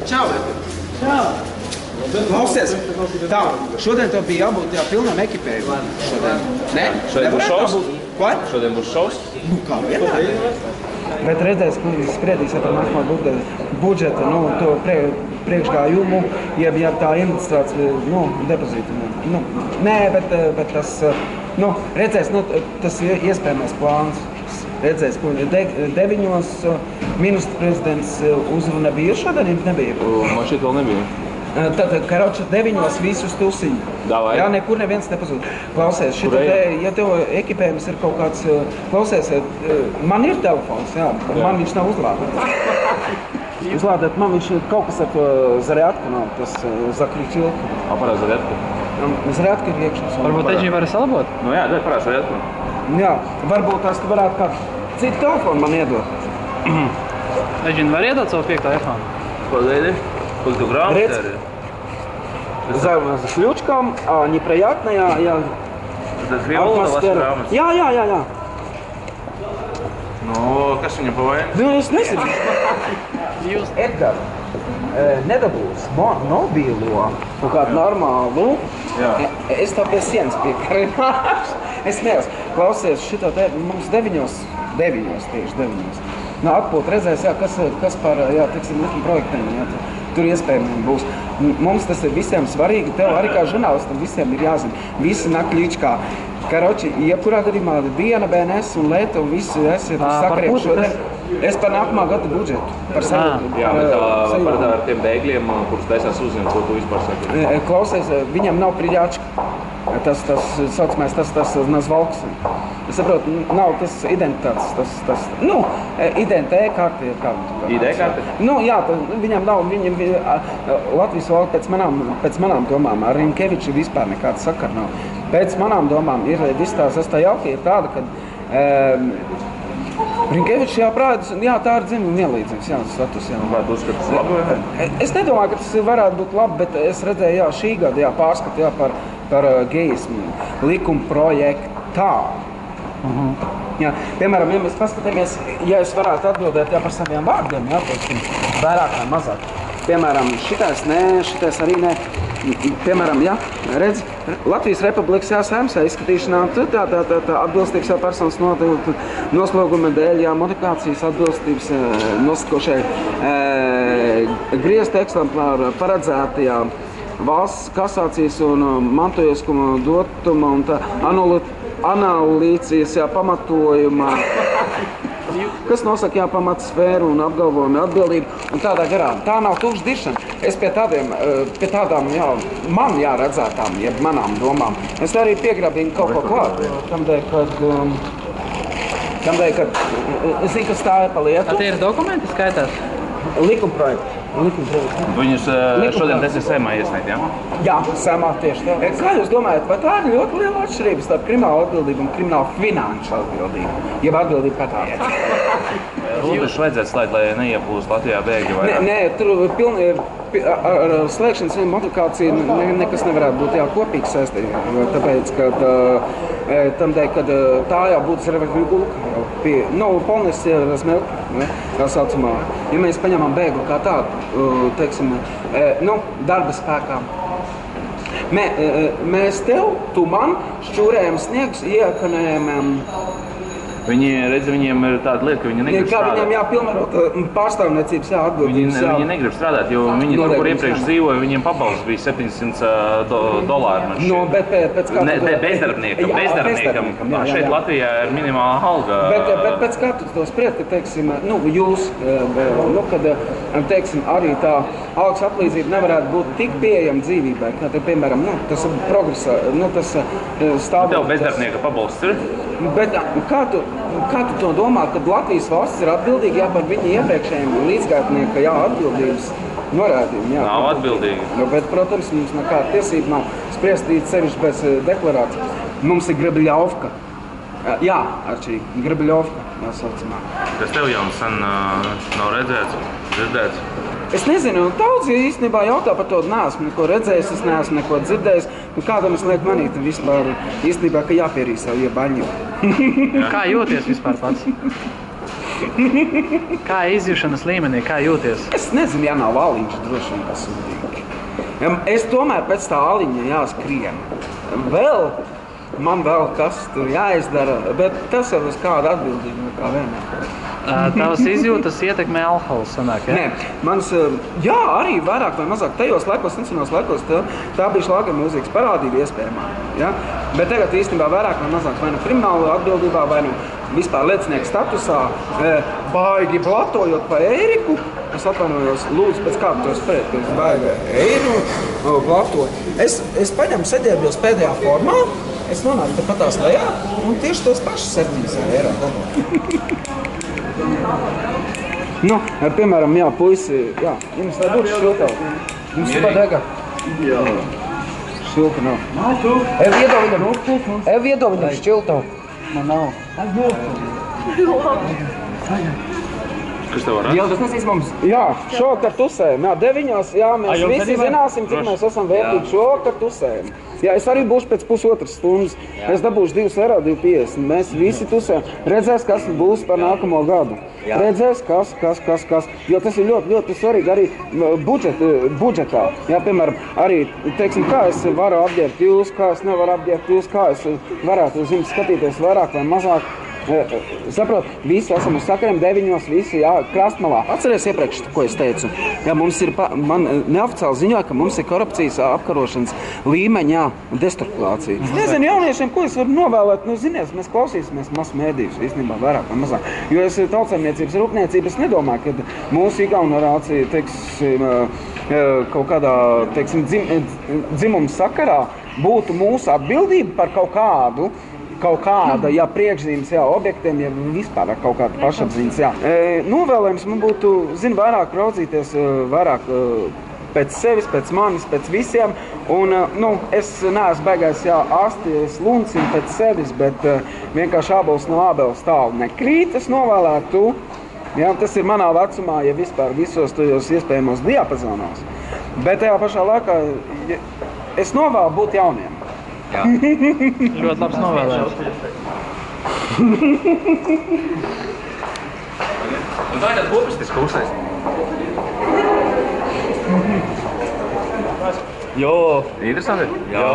Čau! Čau! Klausies, tā, šodien tev bija jābūt pilnam ekipējumam. Ne? Šodien būs šovs? Ko? Šodien būs šovs? Nu, kā vienmēr. Bet redzēs, ka spriedīsiet par nākamo budžeta, to priekšgājumu, jeb tā investīcija, depozītu. Nē, bet tas, redzēs, tas iespējamais plāns. Redzēs, ko 9 ministra prezidents uzruna bija šodien, nebija? Man šeit vēl nebija. Tad, karoči, 9 visus tusiņu. Davai. Jā, nekur neviens nepazūd. Klausies, ja tev ekipējums ir kaut kāds, klausies, man ir telefons, jā. Man viņš nav uzlādēts. Uzlādēt, man viņš ir kaut kas ar to Zarjatku nav, tas Zakričilku. Parād Zarjatku? Zarjatku ir iekšā. Varbūt teģi var salabot? Nu jā, parād Zarjatku. Jā, varbūt tās tu varētu kādu citu telefonu man iedot. Teģi var iedot savu 5. iPhone? Ko gaidi? Сколько грамм? За ключком, неприятная, Это хлебало вас грамм? Jā. Nu, kas viņam pavajag? Nu, es nezinu. Edgar, nedabūs mobīlo kaut kādu normālu. Es tā pie sienas piekarināšu. Es neesmu. Klausies, šito te mums 9. Atpūt redzēs, kas par, likuma projektiem, tur iespējami būs. Mums tas ir visiem svarīgi, tev arī kā žurnālistam visiem ir jāzina. Visi nak līčkā. Karoči, jebkurā gadījumā diena, BNS un Lietuva, visi esiet sakariem šodien. Es par nākamā gada budžetu. Jā, bet par tiem bēgļiem, kurus taisās uzņemt, ko tu vispār saki? Klausies, viņam nav priļāčka. Tas saucamais, tas nazvalks. Es saprotu, nav tas identitātes, identitāte karti ir kā. ID karti? Jā, viņam nav, Latvijas valsts pēc manām domām, ar Rinkeviču vispār nekāda sakara nav. Pēc manām domām ir viss tā jauka ir tāda, ka Rinkevičs tā ir dzimuma vienlīdzīgs, status, Vai tu uzskati tas labi? Es nedomāju, ka tas varētu būt labi, bet es redzēju, šī gada, pārskatu, par gejismu likuma projektā. Jā, piemēram, ja mēs paskatāmies, ja es varētu atbildēt par saviem vārdiem, vairāk vai mazāk. Piemēram, šitais nē, šitais arī nē. Piemēram, redz, Latvijas Republikas Saeimā izskatīšanā tā atbilstības personas noslēguma dēļ, modifikācijas atbilstības nosakošai griezt eksemplāru paredzētajā valsts kasācijas un mantojieskuma dotuma un analīcijas pamatojuma, kas nosaka pamatsfēru un apgalvojumu atbildību un tādā garā. Tā nav tukša diršana. Es pie tādām, man jāredzētām, jeb manām domām. Es arī piegrabīju kaut ko klāt. Tamdēļ, kad es zinu, kas tā ir pa lietu. Tie ir dokumenti skaitās? Likuma projekti. Viņus šodien Saeimā iesniegt, jā? Jā, Saeimā tieši tā. Kā jūs domājat, vai tā ir ļoti liela atšķirība starp kriminālu atbildību un kriminālu finanšu atbildību? Jeb atbildību kā tādu. Robežu vajadzētu slēgt, lai neieplūst Latvijā bēgļi vai? Nē, tur pilni ar slēgšanas modifikāciju nekas nevarētu būt kopīgi saistīt. Tāpēc, kad tā jau būtu sarvegulka, polnes razmelka, tā saucamā. Ja mēs paņemam bēglu kā tādu, teiksim, darba spēkā. Mēs tev, tu man, šķūrējam sniegus, iekanējam. Viņiem ir tāda lieta, ka viņi negrib strādāt. Kā viņiem jāpilnvarot pārstāvniecības atbildības. Viņi negrib strādāt, jo viņi tur, kur iepriekš dzīvoja, viņiem pabalsts bija $700. Bet pēc kā... Bezdarbniekam. Šeit Latvijā ir minimālā alga. Bet pēc kā tu to spried, ka, teiksim, jūs, kad, teiksim, arī tā algas atlīdzība nevarētu būt tik pieejama dzīvībai, kā te, piemēram, tas progresa, tas stāvot... Tev bezdarbnieka pabalsts ir? Bet kā tu to domā, kad Latvijas valsts ir atbildīga par viņu iepriekšējiem līdzgaitnieku atbildības norādījumu? Nav atbildīgi. Bet, protams, mums nekāda tiesība nav spriestīt sevišķi bez deklarācijas. Mums ir Grabiļovka. Jā, Arčī, Grabiļovka, jāsaucamā. Kas tev jau sen nav redzēts, dzirdēts? Es nezinu, daudzi īstenībā jautā par to, neesmu neko redzējis, es neesmu neko dzirdējis. Kādam es lieku manīt vispār īstenībā, ka jāpierīja savu iebaļņu. Kā jūties vispār pats? Kā izjušanas līmenī, kā jūties? Es nezinu, ja nav aliņš, droši vien pasūdīgi. Es tomēr pēc tā aliņa jāskrien. Man vēl kas tur jāizdara, bet tas jau uz kādu atbildību, kā vienmēr. Tavas izjūtas ietekmē alkohols sanāk, ja? Nē, jā, arī vairāk vai mazāk tajos laikos, nesenos laikos, tā bija šlāgera mūzikas parādība iespējamā. Ja? Bet tagad īstenībā vairāk vai mazāk vai nu krimināla atbildībā, vai nu vispār liecinieku statusā, baigi blatojot pa Ēriku. Es atvainojos, lūdzu, pēc kāda to spēt, ka es baigi Eiru blatoju. Es paņemu sēdēbjos pēdējā formā, es nonāku te patās lejā un tieši tos pašus 7 eiro dabūju. Nu, piemēram, jā, puisi, jā, jums nebūtu šiltavu. Jums ir padega? Jā. Šilta nav. Iedo viņam šiltavu. Man nav. Kas tev var rast? Jā, tas nesīs mums. Jā, šovakar tusējam. Jā, 9, jā, mēs visi zināsim, cik mēs esam vērtīgi šovakar tusējam. Jā, es arī būšu pēc pusotras stundas. Es dabūšu 2 eiro, 2,50. Mēs visi tusējam. Redzēs, kas būs par nākamo gadu. Redzēs, kas. Jo tas ir ļoti svarīgi arī budžetā. Jā, piemēram, arī, teiksim, kā es varu apģērbt jūs, kā es nevaru apģērbt jūs, kā es varētu uz jums skatīties vairāk vai mazāk. Saprot, visi esam uz sakariem 9, visi, jā, krastmalā. Atceries iepriekš, ko es teicu. Jā, mums ir, man neoficiāli ziņoja, ka mums ir korupcijas apkarošanas līmeņā destruktuācija. Es nezinu jauniešiem, ko es varu novēlēt. Nu, zinies, mēs klausīsimies masu mēdījus, īstenībā vairāk vai mazāk. Jo es tautsaimniecības rūpniecības nedomāju, ka mūsu igaunarācija, teiksim, kaut kādā, teiksim, dzimuma sakarā būtu mūsu atbildība par kaut kāda, jā, priekšzīmes, jā, objektiem, ja vispār ar kaut kādu pašapziņas, jā. Novēlējums man būtu, vairāk raudzīties, vairāk pēc sevis, pēc manis, pēc visiem, un, es neesmu baigais, jā, ārsties luncim pēc sevis, bet vienkārši ābols no ābela stāv nekrīt, es novēlētu, jā, tas ir manā vecumā, ja vispār visos tajos iespējamos diapazonos, bet tajā pašā laikā es novēlu būt jauniem. Jā. Ļoti labs novēlējums. Un tā ir tāda kopistiska uzsēst. Jo. Interesanti? Jā.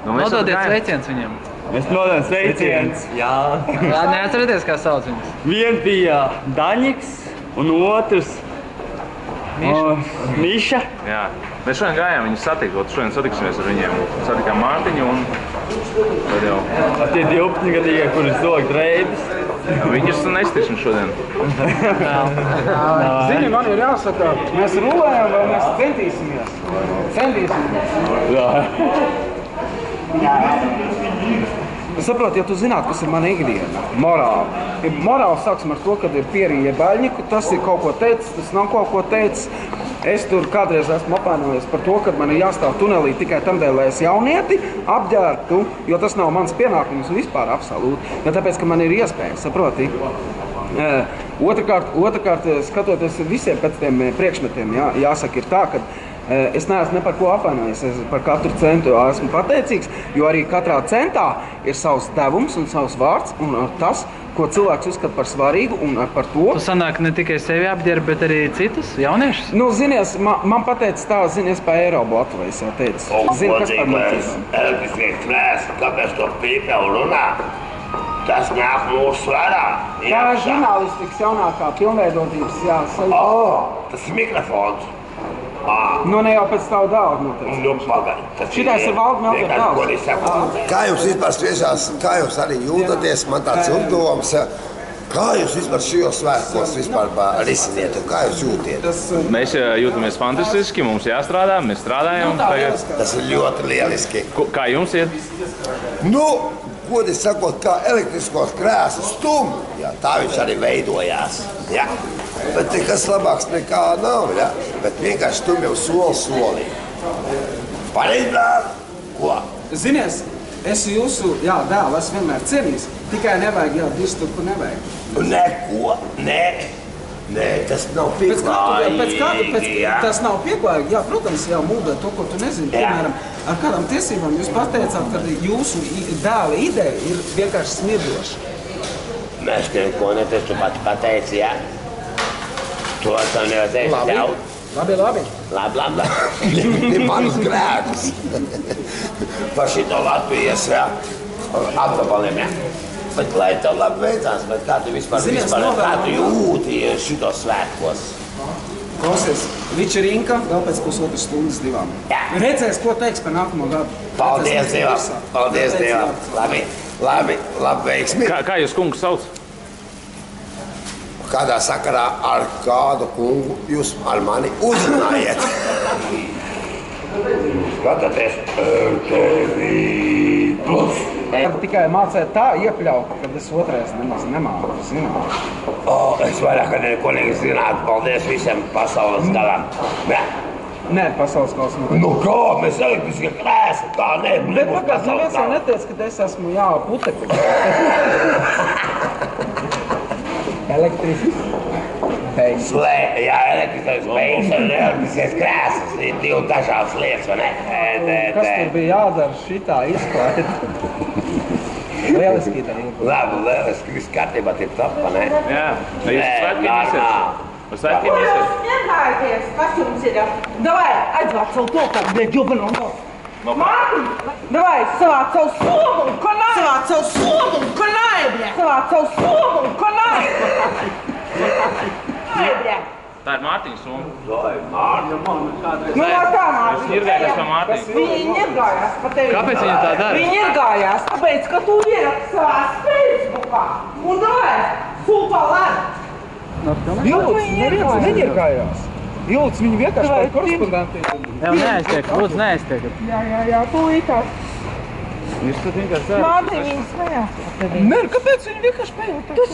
Nododiet sveiciens viņiem. Mēs nododam sveiciens. Jā. Jā, neatcerieties, kā sauc viņus. Viens bija Daņiks un otrs Miša. Jā. Mēs šodien gājām viņus satikt, šodien satiksimies ar viņiem. Satikām Mārtiņu un tad jau. Tie 12-gadīgie, kuri zog drēbes. Viņus nestiksim šodien. Zini, man ir jāsaka, mēs rulējam vai mēs centīsimies? Jā. Saprot, ja tu zinātu, kas ir mana ikdiena, morāli. Morāli sāksim ar to, kad ir pierīja baļņiku, tas ir kaut ko teicis, tas nav kaut ko teicis. Es tur kādreiz esmu apvainojies par to, ka man ir jāstāv tunelī tikai tamdēļ, lai es jaunieti apģērbtu, jo tas nav mans pienākums vispār absolūti, jo tāpēc, ka man ir iespēja, saproti. Otrakārt, skatoties visiem pēc tiem priekšmetiem, jāsaka ir tā, ka es neesmu ne par ko apvainojies, es par katru centu esmu pateicīgs, jo arī katrā centā ir savs devums un savs vārds un tas, ko cilvēks uzskata par svarīgu un par to. Tu sanāk ne tikai sevi apģērb, bet arī citus jauniešus? Nu, zinies, man pateica tā, zinies, pa Eiroblatu, vai es jau teicu. Zini, kas par mums? Elgisnieks vēst, kāpēc to pīpelu runā? Tas nāk mūsu svarā. Tā ir žurnālistikas jaunākā pilnveidotības, jā. Tas ir mikrofons. Nu, ne jau pēc tavu dāvu noteikti. Nu, pagaid. Šitais ir Valda Melker dāvs. Kā jums vispār sviešās, kā jūs arī jūtaties, man tāds uzdoms, kā jūs vispār šajos svētkos vispār risiniet un kā jūs jūties? Mēs jūtamies fantastiski, mums jāstrādā, mēs strādājam tagad. Tas ir ļoti lieliski. Kā jums iet? Nu, godi sakot, kā elektriskos krēslus stumj, jā, tā viņš arī veidojās, jā. Bet nekas labāks nekā nav, jā, bet vienkārši stumj jau solī. Pareizi, brāl? Ko? Zinies, es jūsu, jā, dēlu esmu vienmēr cienījis, tikai nevajag, jā, distupu nevajag. Neko, nē, tas nav pieklājīgi. Tas nav pieklājīgi, jā, protams, jā, mūdēt to, ko tu nezini, piemēram, ar kādām tiesībām jūs pateicāt, ka jūsu dēla ideja ir vienkārši smirdoša. Mēs neko neteicu, tu pati pateici, jā? To tam nevajadzēja ļaut. Labi. Ne manus grēkus. Par šito Latvijas, jā, apgabaliem, jā. Bet lai tev labi veicās, bet kā tu vispār, kā tu jūti šitos svētkos? Klausies, Vičerinka vēl pēc pusotras stundas 2. Jā. Redzēs, ko teiks par nākamo gadu. Paldies Dievam. Labi, veiksmi. Kā jūs kungs sauc? Kādā sakarā ar kādu kungu jūs ar mani uzrunājiet? Skatāties RTV+. Tikai mācēt tā iekļaut, kad es otrais nemaz nemāku zināt. Es vairāk neko nezinātu. Paldies visiem pasaules galam. Nē, pasaules gals nav. Nu kā, mēs elektriskie krēsli, tā Bet pagād, neviens jau neteica, ka es esmu putekļi. Elektrisks beigas. Jā, elektriskais beigas un elektriskais krēsls ir divi dažādas lietas, vai ne? Kas tur bija jādara šitā izklaide? Lieliski tā ir. Lieliski, viss kārtībā tip top, vai ne? Jā, jūs svētkiem esiet. Uz svētkiem esiet. Iegājieties, kas jums ir? Davai, aizvāc savu to, kā bija ģubanu. Māti, davai, savāc savu somu un konai! Savāc savu somu un konai, bļa! Savāc savu somu un konai! Tā ir Mārtiņa summa. Nu, tā Mārtiņa. Jūs ņirgājaties pa Mārtiņu. Viņi ņirgājās pa tevi. Kāpēc viņi tā dara? Viņi ņirgājās, tāpēc, ka tu ieraksti savās Facebookā. Un davai, sūpā lēn. Vilts neņirgājās. Vilts, viņi vienkārši par korespondentiem. Jā, neaiztiek, lūdzu, neaiztiek. Jā, tūlītās. Jūs tad vienkārši dara. Māti, viņi smējās par tevi. Nē, kāpēc viņi vienkārši pējot? Tu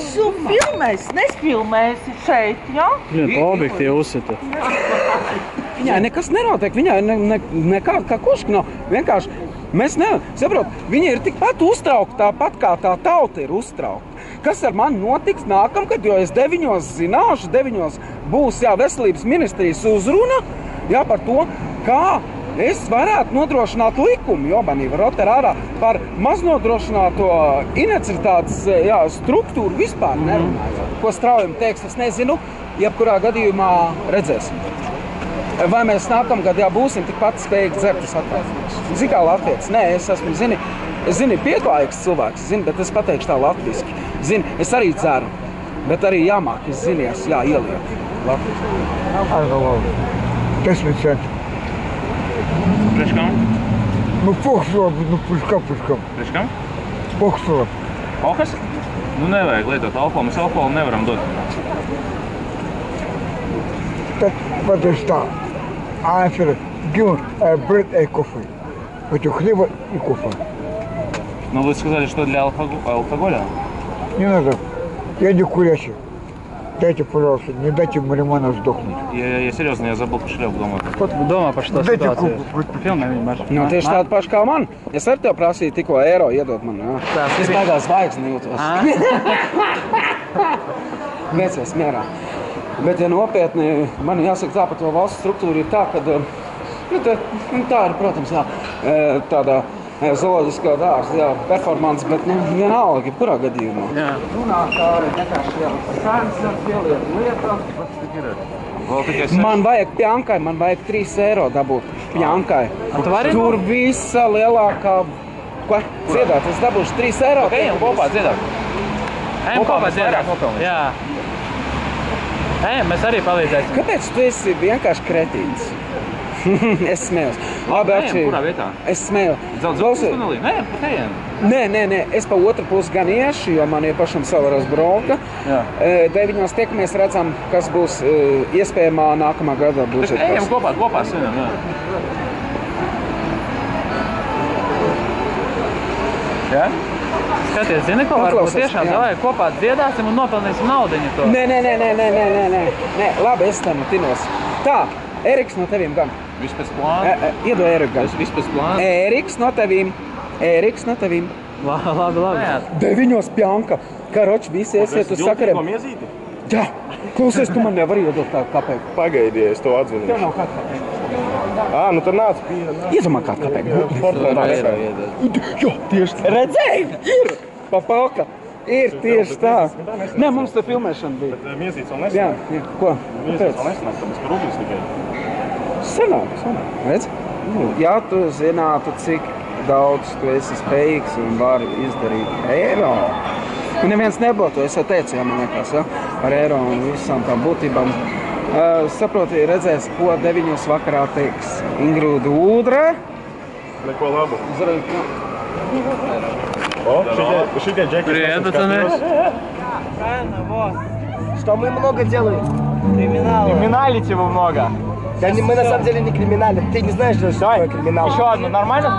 filmēsi, nespilmēsi šeit, jā? Viņa pa objektīvi uzsita. Viņai nekas nenotiek, viņai nekāda kā kuška nav. Vienkārši, mēs saprot, viņi ir tikpat uztraukti tāpat, kā tā tauta ir uztraukta. Kas ar mani notiks nākamgad, jo es 9 zināšu, 9 būs veselības ministrijas uzruna, par to, kā es varētu nodrošināt likumu, jobanī var oter ārā par maznodrošināto iniciatātes struktūru vispār nerunājot. Ko straujam teiks, es nezinu, jebkurā gadījumā redzēsim. Vai mēs nākamgad būsim tikpat spējīgi dzert, es atvainošos. Zini kā latvietis? Nē, es esmu, zini, pieklājīgs cilvēks, bet es pateikšu tā latviski. Zini, es arī dzeru, bet arī jāmāk, es ielieku latviski. 10 centi. Priekš kam? Nu, pokšlop, puškam. Priekš kam? Pokšlop. Alkas? Nu, nevajag lietot alkoholu, mēs alkoholu nevaram dot. Так, подожди. Answer, give bread и кофе. Хочу хлеба и кофе. Но вы сказали, что для алкоголя? Не надо. Я не курящий. Дайте, пожалуйста, не дайте Мариману сдохнуть. Я серьезно, я забыл кошелек дома. Domā par šo Dайте situāciju. kuku. Filmē viņu marš. Nu, tieši tāda paša kā man. Es ar tev prasīju tikko eiro iedot man. Es baigā zvaigzni jūtos. Veicies mierā. Bet, ja nopietni, man jāsaka tā par to valsts struktūru ir tā, ka tā ir, protams, tāda zooloģiskā dārza, performance, bet vienalga, jebkurā gadījumā. Runāt tā arī vienkārši par saimnes lietu. Man vajag pjankai, man vajag 3 eiro dabūt pjankai. Tur visa lielākā, ko? Dziedāt, es dabūšu 3 eiro. Ejam kopā dziedāt. Ejam kopā dziedāt. Jā. Ejam, mēs arī palīdzēsim. Kāpēc tu esi vienkārši kretīns? Es smējos. Labi, Ejam, kurā vietā? Es smēju. Dzelzs tunelī? Nē, pat ejam. Nē, es pa otru pusi gan iešu, jo man ir pašam savaras broka. 9 tiekamies redzam, kas būs iespējamā nākamā gada budžeta. Ejam kopā svinam, jā. Jā? Skaties, zini ko, varbūt tiešām davai kopā dziedāsim un nopelnīsim naudiņu to. Nē, labi, es tam tinos. Tā, Eriks no tevīm gan. Viss pēc plāna? Iedo Eriku gan. Viss pēc plāna? Eriks no tevīm. Labi. 9 pjanka. Karoči, visi esiet uz sakariem. miezīti? Jā, klausies, tu man nevari iedot tādu kapeiku. Pagaidi, es to atzvinīšu. Tev nav kādu kapeiku. Nu tur nāc. Iedomā kādu kapeiku. Jā, tieši. Redzēji? Ir. Papalka. Ir tieši tā. Nē, mums tā filmēšana bija. Bet Miezīts vēl nesanāk. Jā, ko? Miezīts vēl nesanāk, tāpēc, ka Rublis tikai. Sanāk. Redz? Ja tu zinātu, cik daudz tu esi spējīgs un vari izdarīt eiro. Un neviens nebūtu, es jau teicu, man liekas, par eiro un visām tām būtībām. Saproti, redzēs, ko 9 vakarā teiks Ingrūda Ūdra. Neko labu. Šitie Джеки. Привет, пацаны. Правильно, вот. Что мы много делаем. Криминал. Криминалите вы много. Да мы на самом деле не криминалим. Ты не знаешь, что такое криминал. Еще одну, нормально?